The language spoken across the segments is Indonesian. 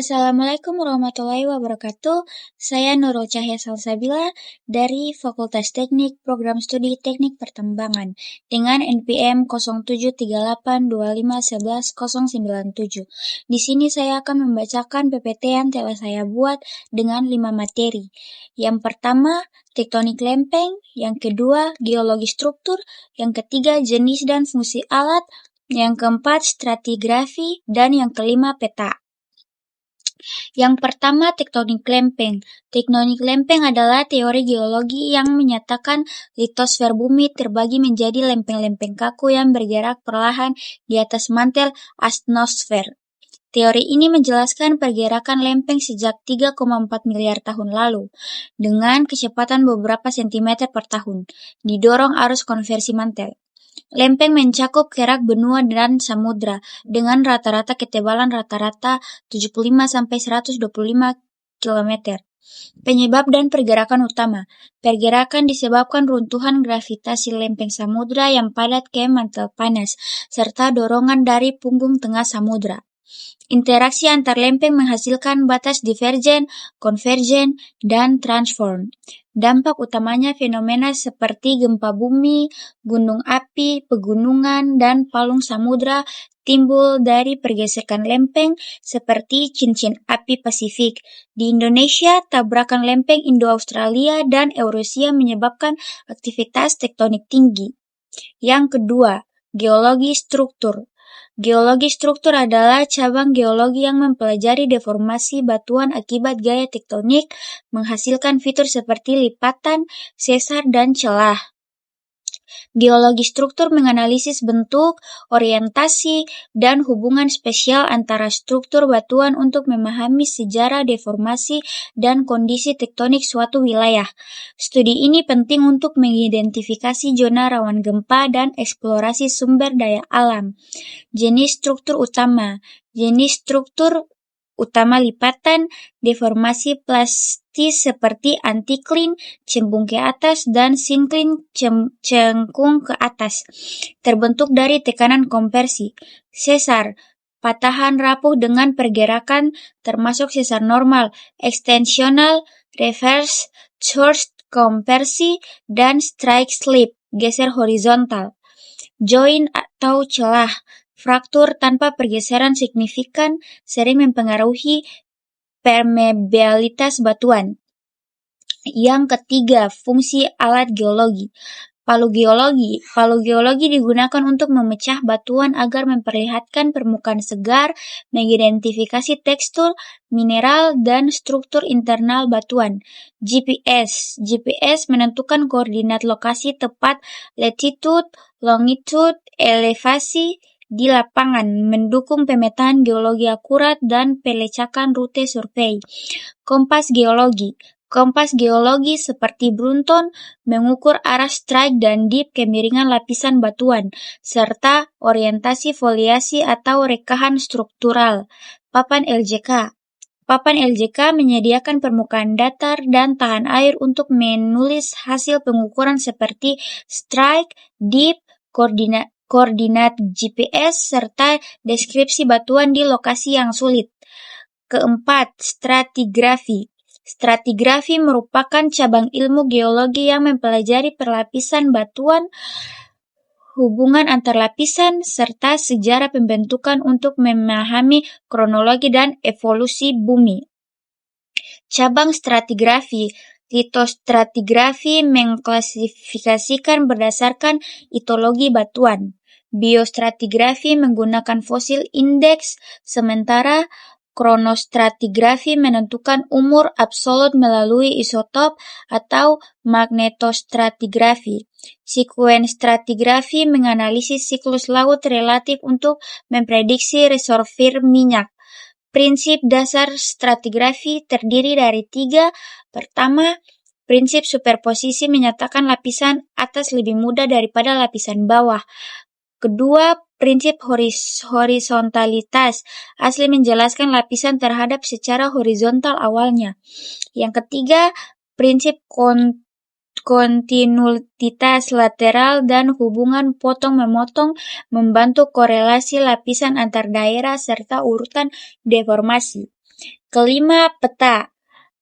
Assalamualaikum warahmatullahi wabarakatuh. Saya Nurul Cahya Salsabila dari Fakultas Teknik Program Studi Teknik Pertambangan dengan NPM 073825111097. Di sini saya akan membacakan PPT yang telah saya buat dengan 5 materi. Yang pertama, tektonik lempeng, yang kedua, geologi struktur, yang ketiga, jenis dan fungsi alat, yang keempat, stratigrafi, dan yang kelima, peta. Yang pertama, tektonik lempeng. Tektonik lempeng adalah teori geologi yang menyatakan litosfer bumi terbagi menjadi lempeng-lempeng kaku yang bergerak perlahan di atas mantel atmosfer. Teori ini menjelaskan pergerakan lempeng sejak 3,4 miliar tahun lalu, dengan kecepatan beberapa sentimeter per tahun, didorong arus konversi mantel. Lempeng mencakup kerak benua dan samudra dengan rata-rata ketebalan rata-rata 75-125 km. Penyebab dan pergerakan utama. Pergerakan disebabkan runtuhan gravitasi lempeng samudra yang padat ke mantel panas, serta dorongan dari punggung tengah samudra. Interaksi antar lempeng menghasilkan batas divergen, konvergen, dan transform. Dampak utamanya fenomena seperti gempa bumi, gunung api, pegunungan, dan palung samudra timbul dari pergesekan lempeng seperti cincin api Pasifik. Di Indonesia, tabrakan lempeng Indo-Australia dan Eurasia menyebabkan aktivitas tektonik tinggi. Yang kedua, geologi struktur. Geologi struktur adalah cabang geologi yang mempelajari deformasi batuan akibat gaya tektonik, menghasilkan fitur seperti lipatan, sesar, dan celah. Geologi struktur menganalisis bentuk, orientasi, dan hubungan spesial antara struktur batuan untuk memahami sejarah deformasi dan kondisi tektonik suatu wilayah. Studi ini penting untuk mengidentifikasi zona rawan gempa dan eksplorasi sumber daya alam. Jenis struktur utama. Jenis struktur utama lipatan, deformasi plastis seperti antikline, cembung ke atas, dan sinkline, cengkung ke atas, terbentuk dari tekanan konversi. Sesar, patahan rapuh dengan pergerakan termasuk sesar normal, ekstensional, reverse, thrust, konversi, dan strike slip, geser horizontal. Join atau celah, fraktur tanpa pergeseran signifikan sering mempengaruhi permeabilitas batuan. Yang ketiga, fungsi alat geologi. Palu geologi. Palu geologi digunakan untuk memecah batuan agar memperlihatkan permukaan segar, mengidentifikasi tekstur, mineral, dan struktur internal batuan. GPS. GPS menentukan koordinat lokasi tepat, latitude, longitude, elevasi di lapangan, mendukung pemetaan geologi akurat dan pelacakan rute survei. Kompas geologi. Kompas geologi seperti Brunton mengukur arah strike dan dip kemiringan lapisan batuan, serta orientasi foliasi atau rekahan struktural. Papan LJK. Papan LJK menyediakan permukaan datar dan tahan air untuk menulis hasil pengukuran seperti strike, dip, koordinat GPS, serta deskripsi batuan di lokasi yang sulit. Keempat, stratigrafi. Stratigrafi merupakan cabang ilmu geologi yang mempelajari perlapisan batuan, hubungan antar lapisan, serta sejarah pembentukan untuk memahami kronologi dan evolusi bumi. Cabang stratigrafi. Litostratigrafi mengklasifikasikan berdasarkan itologi batuan. Biostratigrafi menggunakan fosil indeks, sementara kronostratigrafi menentukan umur absolut melalui isotop atau magnetostratigrafi. Sekuenstratigrafi menganalisis siklus laut relatif untuk memprediksi reservoir minyak. Prinsip dasar stratigrafi terdiri dari 3. Pertama, prinsip superposisi menyatakan lapisan atas lebih mudah daripada lapisan bawah. Kedua, prinsip horisontalitas asli menjelaskan lapisan terhadap secara horizontal awalnya. Yang ketiga, prinsip kontinuitas lateral dan hubungan potong-memotong membantu korelasi lapisan antar daerah serta urutan deformasi. Kelima, peta.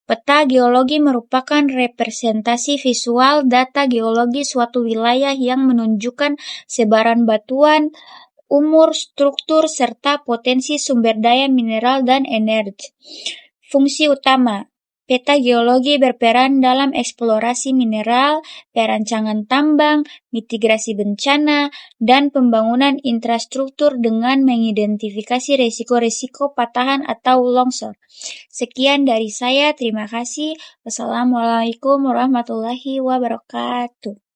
Peta geologi merupakan representasi visual data geologi suatu wilayah yang menunjukkan sebaran batuan, umur, struktur, serta potensi sumber daya mineral dan energi. Fungsi utama. Peta geologi berperan dalam eksplorasi mineral, perancangan tambang, mitigasi bencana, dan pembangunan infrastruktur dengan mengidentifikasi risiko-risiko patahan atau longsor. Sekian dari saya, terima kasih. Wassalamualaikum warahmatullahi wabarakatuh.